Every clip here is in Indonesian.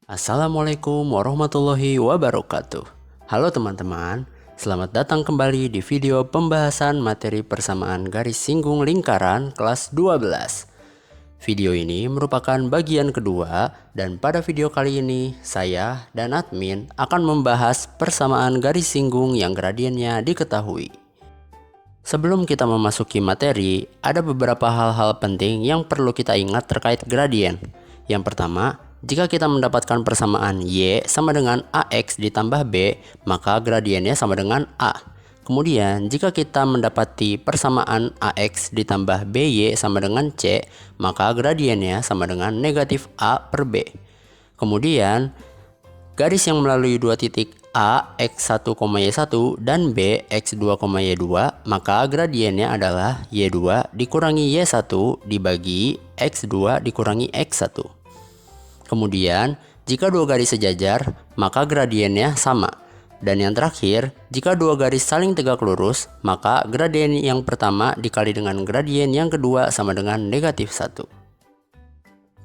Assalamualaikum warahmatullahi wabarakatuh. Halo teman-teman, selamat datang kembali di video pembahasan materi persamaan garis singgung lingkaran kelas 12. Video ini merupakan bagian kedua dan pada video kali ini saya dan admin akan membahas persamaan garis singgung yang gradiennya diketahui. Sebelum kita memasuki materi, ada beberapa hal-hal penting yang perlu kita ingat terkait gradien. Yang pertama, jika kita mendapatkan persamaan Y sama dengan AX ditambah B, maka gradiennya sama dengan A. Kemudian, jika kita mendapati persamaan AX ditambah BY sama dengan C, maka gradiennya sama dengan negatif A per B. Kemudian, garis yang melalui dua titik A, X1, Y1 dan B, X2, Y2, maka gradiennya adalah Y2 dikurangi Y1 dibagi X2 dikurangi X1. Kemudian, jika dua garis sejajar, maka gradiennya sama. Dan yang terakhir, jika dua garis saling tegak lurus, maka gradien yang pertama dikali dengan gradien yang kedua sama dengan negatif 1.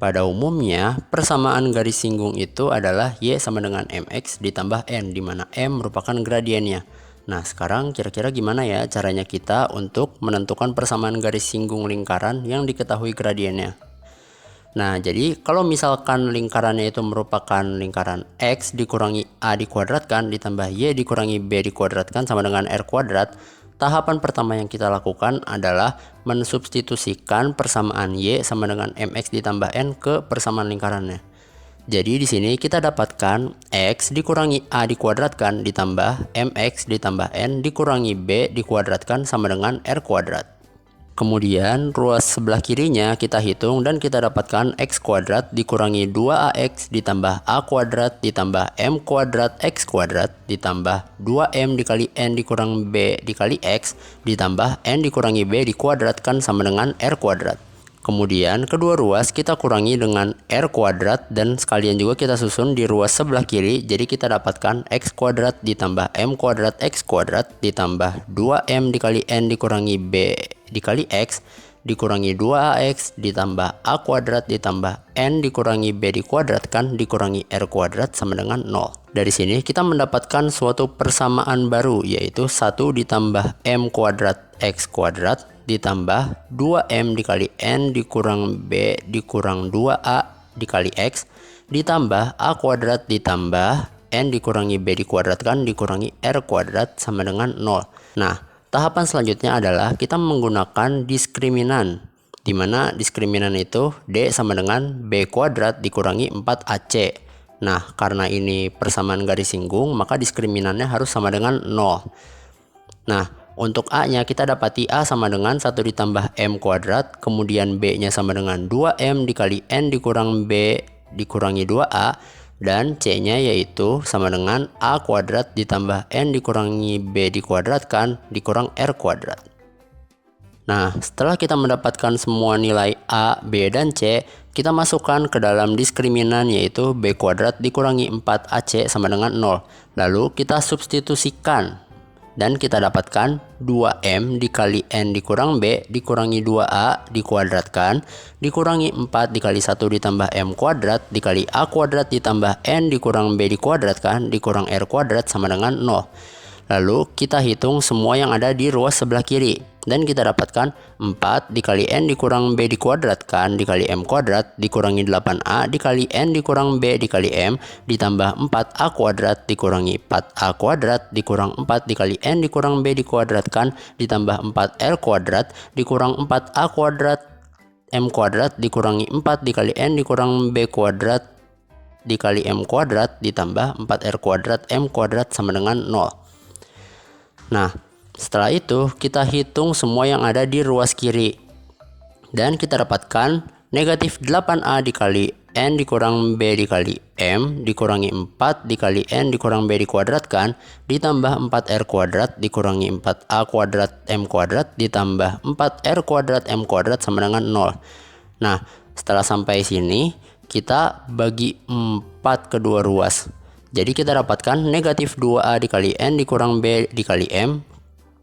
Pada umumnya, persamaan garis singgung itu adalah Y sama dengan MX ditambah N, di mana M merupakan gradiennya. Nah, sekarang kira-kira gimana ya caranya kita untuk menentukan persamaan garis singgung lingkaran yang diketahui gradiennya? Nah, jadi kalau misalkan lingkarannya itu merupakan lingkaran X dikurangi A dikuadratkan ditambah Y dikurangi B dikuadratkan sama dengan R kuadrat, tahapan pertama yang kita lakukan adalah mensubstitusikan persamaan Y sama dengan MX ditambah N ke persamaan lingkarannya. Jadi di sini kita dapatkan X dikurangi A dikuadratkan ditambah MX ditambah N dikurangi B dikuadratkan sama dengan R kuadrat. Kemudian ruas sebelah kirinya kita hitung dan kita dapatkan X kuadrat dikurangi 2AX ditambah A kuadrat ditambah M kuadrat X kuadrat ditambah 2M dikali N dikurang B dikali X ditambah N dikurangi B dikuadratkan sama dengan R kuadrat. Kemudian kedua ruas kita kurangi dengan R kuadrat dan sekalian juga kita susun di ruas sebelah kiri. Jadi kita dapatkan X kuadrat ditambah M kuadrat X kuadrat ditambah 2M dikali N dikurangi B dikali X dikurangi 2AX ditambah A kuadrat ditambah N dikurangi B dikuadratkan dikurangi R kuadrat sama dengan 0. Dari sini kita mendapatkan suatu persamaan baru, yaitu 1 ditambah M kuadrat X kuadrat ditambah 2M dikali N dikurang B dikurang 2A dikali X ditambah A kuadrat ditambah N dikurangi B dikuadratkan dikurangi R kuadrat sama dengan 0. Nah, tahapan selanjutnya adalah kita menggunakan diskriminan, di mana diskriminan itu D sama dengan B kuadrat dikurangi 4AC. Nah, karena ini persamaan garis singgung, maka diskriminannya harus sama dengan 0. Nah, untuk A-nya kita dapati A sama dengan 1 ditambah M kuadrat, kemudian B-nya sama dengan 2M dikali N dikurang B dikurangi 2A, dan C-nya yaitu sama dengan A kuadrat ditambah N dikurangi B dikuadratkan dikurang R kuadrat. Nah, setelah kita mendapatkan semua nilai A, B, dan C, kita masukkan ke dalam diskriminan yaitu B kuadrat dikurangi 4AC sama dengan 0. Lalu kita substitusikan dan kita dapatkan 2M dikali N dikurang B dikurangi 2A dikuadratkan dikurangi 4 dikali 1 ditambah M kuadrat dikali A kuadrat ditambah N dikurang B dikuadratkan dikurang R kuadrat sama dengan 0. Lalu kita hitung semua yang ada di ruas sebelah kiri dan kita dapatkan 4 dikali N dikurang B dikuadratkan dikali M kuadrat dikurangi 8A dikali N dikurang B dikali M ditambah 4A kuadrat dikurangi 4A kuadrat dikurang 4 dikali N dikurang B dikuadratkan ditambah 4R kuadrat dikurang 4A kuadrat M kuadrat dikurangi 4 dikali N dikurang B kuadrat dikali M kuadrat ditambah 4R kuadrat M kuadrat sama dengan 0. Nah, setelah itu kita hitung semua yang ada di ruas kiri dan kita dapatkan negatif 8A dikali N dikurang B dikali M dikurangi 4 dikali N dikurang B dikuadratkan ditambah 4R kuadrat dikurangi 4A kuadrat M kuadrat ditambah 4R kuadrat M kuadrat sama dengan 0. Nah, setelah sampai sini kita bagi 4 kedua ruas. Jadi kita dapatkan negatif 2A dikali N dikurang B dikali M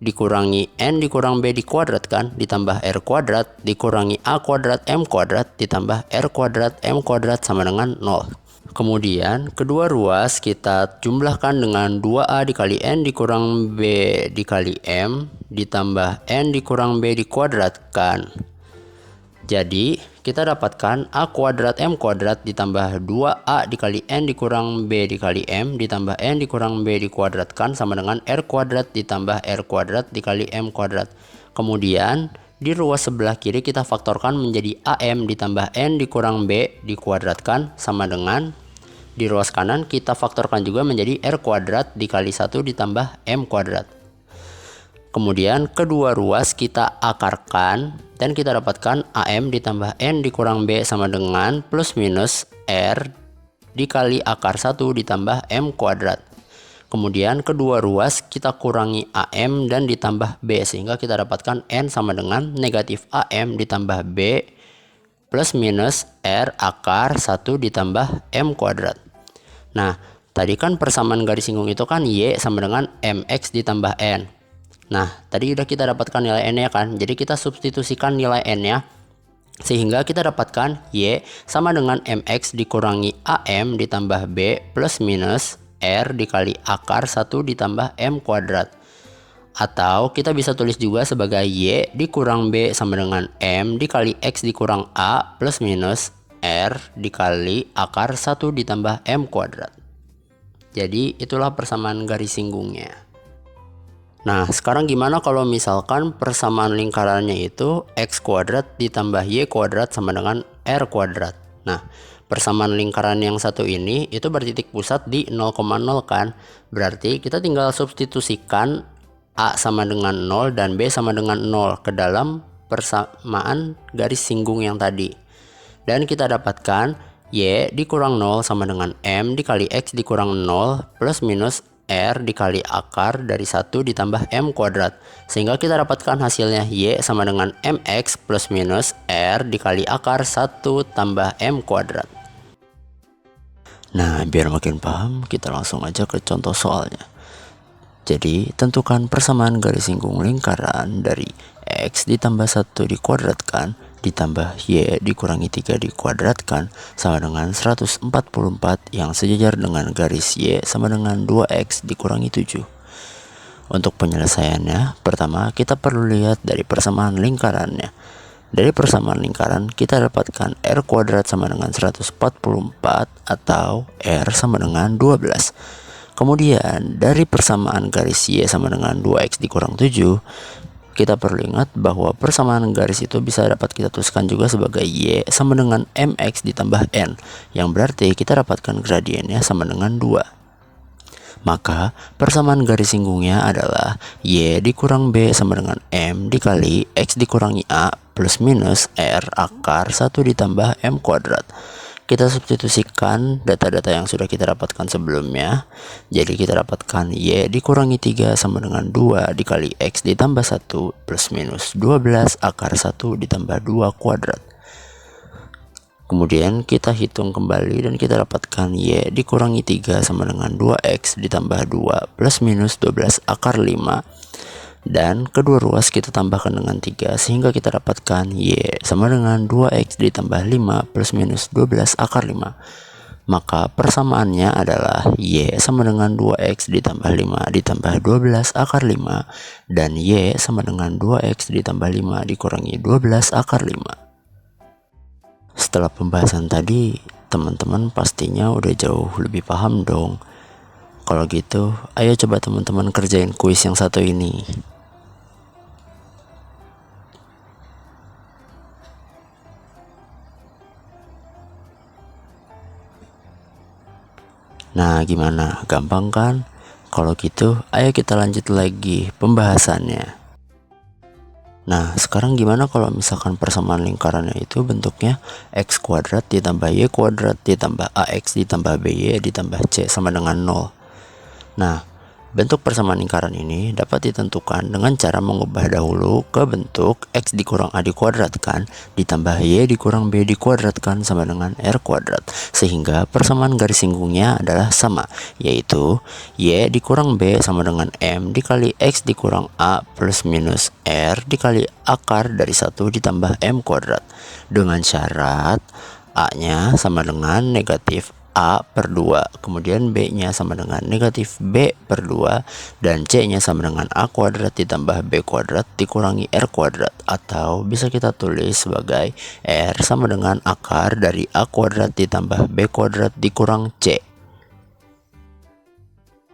dikurangi N dikurang B dikuadratkan ditambah R kuadrat dikurangi A kuadrat M kuadrat ditambah R kuadrat M kuadrat sama dengan 0. Kemudian kedua ruas kita jumlahkan dengan 2A dikali N dikurang B dikali M ditambah N dikurang B dikuadratkan. Jadi kita dapatkan A kuadrat M kuadrat ditambah 2A dikali N dikurang B dikali M ditambah N dikurang B dikuadratkan sama dengan R kuadrat ditambah R kuadrat dikali M kuadrat. Kemudian di ruas sebelah kiri kita faktorkan menjadi AM ditambah N dikurang B dikuadratkan sama dengan di ruas kanan kita faktorkan juga menjadi R kuadrat dikali 1 ditambah M kuadrat. Kemudian kedua ruas kita akarkan dan kita dapatkan AM ditambah N dikurang B sama dengan plus minus R dikali akar 1 ditambah M kuadrat. Kemudian kedua ruas kita kurangi AM dan ditambah B sehingga kita dapatkan N sama dengan negatif AM ditambah B plus minus R akar 1 ditambah M kuadrat. Nah, tadi kan persamaan garis singgung itu kan Y sama dengan MX ditambah N. Nah, tadi udah kita dapatkan nilai N ya kan. Jadi kita substitusikan nilai N ya. Sehingga kita dapatkan Y sama dengan MX dikurangi AM ditambah B plus minus R dikali akar 1 ditambah M kuadrat. Atau kita bisa tulis juga sebagai Y dikurang B sama dengan M dikali X dikurang A plus minus R dikali akar 1 ditambah M kuadrat. Jadi itulah persamaan garis singgungnya. Nah, sekarang gimana kalau misalkan persamaan lingkarannya itu X kuadrat ditambah Y kuadrat sama dengan R kuadrat. Nah, persamaan lingkaran yang satu ini itu bertitik pusat di 0,0 kan. Berarti kita tinggal substitusikan A sama dengan 0 dan B sama dengan 0 ke dalam persamaan garis singgung yang tadi. Dan kita dapatkan Y dikurang 0 sama dengan M dikali X dikurang 0 plus minus R dikali akar dari 1 ditambah M kuadrat. Sehingga kita dapatkan hasilnya Y sama dengan MX plus minus R dikali akar 1 tambah M kuadrat. Nah, biar makin paham kita langsung aja ke contoh soalnya. Jadi tentukan persamaan garis singgung lingkaran dari X ditambah 1 dikuadratkan ditambah Y dikurangi 3 dikuadratkan sama dengan 144 yang sejajar dengan garis Y sama dengan 2X dikurangi 7. Untuk penyelesaiannya, pertama kita perlu lihat dari persamaan lingkarannya. Dari persamaan lingkaran kita dapatkan R kuadrat sama dengan 144 atau R sama dengan 12. Kemudian dari persamaan garis Y sama dengan 2X dikurang 7, kita perlu ingat bahwa persamaan garis itu bisa dapat kita tuliskan juga sebagai Y sama dengan MX ditambah N, yang berarti kita dapatkan gradiennya sama dengan 2. Maka persamaan garis singgungnya adalah Y dikurang B sama dengan M dikali X dikurangi A plus minus R akar 1 ditambah M kuadrat. Kita substitusikan data-data yang sudah kita dapatkan sebelumnya. Jadi kita dapatkan Y dikurangi 3 sama dengan 2 dikali X ditambah 1 plus minus 12 akar 1 ditambah 2 kuadrat. Kemudian kita hitung kembali dan kita dapatkan Y dikurangi 3 sama dengan 2X ditambah 2 plus minus 12 akar 5. Dan kedua ruas kita tambahkan dengan 3 sehingga kita dapatkan Y sama dengan 2X ditambah 5 plus minus 12 akar 5. Maka persamaannya adalah Y sama dengan 2X ditambah 5 ditambah 12 akar 5 dan Y sama dengan 2X ditambah 5 dikurangi 12 akar 5. Setelah pembahasan tadi, teman-teman pastinya udah jauh lebih paham dong. Kalau gitu, ayo coba teman-teman kerjain kuis yang satu ini. Nah, gimana? Gampang kan? Kalau gitu, ayo kita lanjut lagi pembahasannya. Nah, sekarang gimana kalau misalkan persamaan lingkarannya itu bentuknya X kuadrat ditambah Y kuadrat ditambah AX ditambah BY ditambah C sama dengan 0. Nah, bentuk persamaan lingkaran ini dapat ditentukan dengan cara mengubah dahulu ke bentuk X dikurang A dikuadratkan ditambah Y dikurang B dikuadratkan sama dengan R kuadrat. Sehingga persamaan garis singgungnya adalah sama, yaitu Y dikurang B sama dengan M dikali X dikurang A plus minus R dikali akar dari 1 ditambah M kuadrat. Dengan syarat A nya sama dengan negatif A per 2, kemudian B-nya sama dengan negatif B per 2, dan C-nya sama dengan A kuadrat ditambah B kuadrat dikurangi R kuadrat, atau bisa kita tulis sebagai R sama dengan akar dari A kuadrat ditambah B kuadrat dikurang C.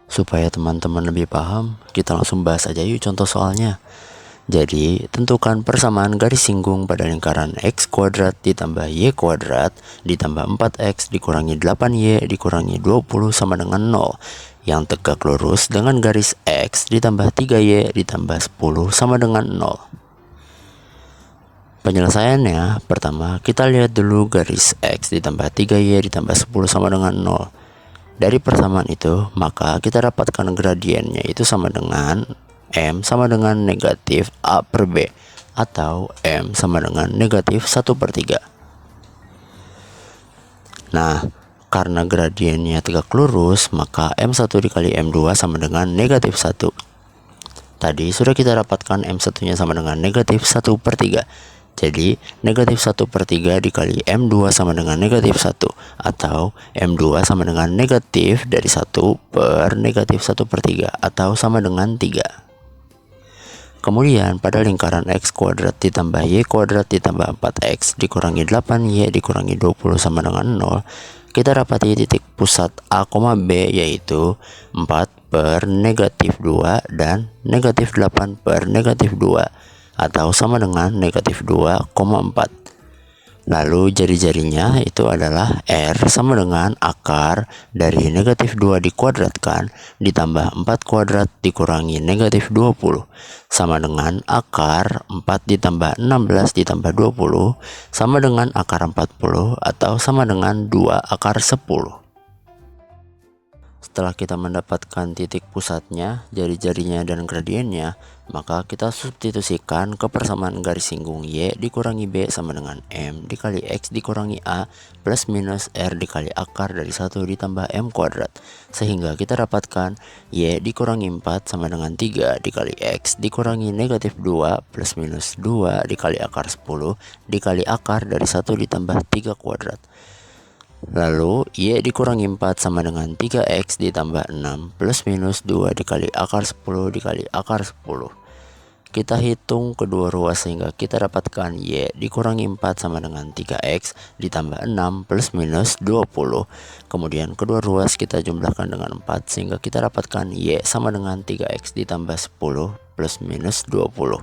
Supaya teman-teman lebih paham, kita langsung bahas aja yuk contoh soalnya. Jadi, tentukan persamaan garis singgung pada lingkaran x kuadrat ditambah y kuadrat ditambah 4x dikurangi 8y dikurangi 20 sama dengan 0 yang tegak lurus dengan garis x ditambah 3y ditambah 10 sama dengan 0. Penyelesaiannya, pertama kita lihat dulu garis x ditambah 3y ditambah 10 sama dengan 0. Dari persamaan itu, maka kita dapatkan gradiennya itu sama dengan M sama dengan negatif A per B, atau M sama dengan negatif 1 per 3. Nah, karena gradiennya tegak lurus, maka M1 dikali M2 sama dengan negatif 1. Tadi sudah kita dapatkan M1 nya sama dengan negatif 1 per 3. Jadi negatif 1 per 3 dikali M2 sama dengan negatif 1, atau M2 sama dengan negatif dari 1 per negatif 1 per 3, atau sama dengan 3. Kemudian pada lingkaran x kuadrat ditambah y kuadrat ditambah 4x dikurangi 8y dikurangi 20 sama dengan 0, kita dapati titik pusat A, B yaitu 4 per negatif 2 dan negatif 8 per negatif 2, atau sama dengan negatif 2,4. Lalu jari-jarinya itu adalah R sama dengan akar dari negatif 2 dikuadratkan ditambah 4 kuadrat dikurangi negatif 20 sama dengan akar 4 ditambah 16 ditambah 20 sama dengan akar 40, atau sama dengan 2 akar 10. Setelah kita mendapatkan titik pusatnya, jari-jarinya, dan gradiennya, maka kita substitusikan ke persamaan garis singgung Y dikurangi B sama dengan M dikali X dikurangi A plus minus R dikali akar dari 1 ditambah M kuadrat, sehingga kita dapatkan Y dikurangi 4 sama dengan 3 dikali X dikurangi negatif 2 plus minus 2 dikali akar 10 dikali akar dari 1 ditambah 3 kuadrat. Lalu Y dikurangi 4 sama dengan 3x ditambah 6 plus minus 2 dikali akar 10 dikali akar 10. Kita hitung kedua ruas sehingga kita dapatkan Y dikurangi 4 sama dengan 3x ditambah 6 plus minus 20. Kemudian kedua ruas kita jumlahkan dengan 4 sehingga kita dapatkan Y sama dengan 3x ditambah 10 plus minus 20.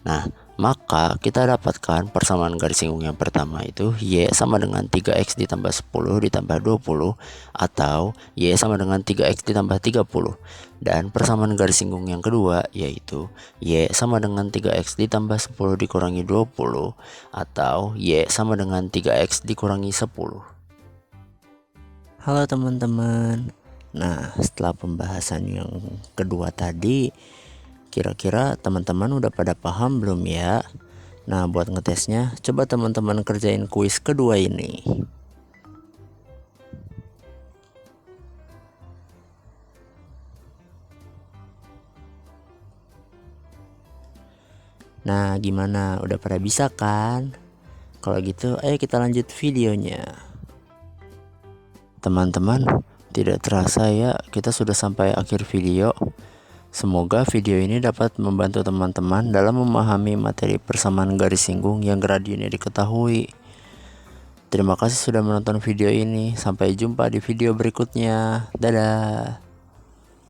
Nah, maka kita dapatkan persamaan garis singgung yang pertama itu Y sama dengan 3x ditambah 10 ditambah 20, atau Y sama dengan 3x ditambah 30. Dan persamaan garis singgung yang kedua yaitu Y sama dengan 3x ditambah 10 dikurangi 20, atau Y sama dengan 3x dikurangi 10. Halo teman-teman. Nah, setelah pembahasan yang kedua tadi, kira-kira teman-teman udah pada paham belum ya? Nah, buat ngetesnya, coba teman-teman kerjain kuis kedua ini. Nah, gimana? Udah pada bisa kan? Kalau gitu, ayo kita lanjut videonya. Teman-teman, tidak terasa ya, kita sudah sampai akhir video. Semoga video ini dapat membantu teman-teman dalam memahami materi persamaan garis singgung yang gradiennya diketahui. Terima kasih sudah menonton video ini. Sampai jumpa di video berikutnya. Dadah.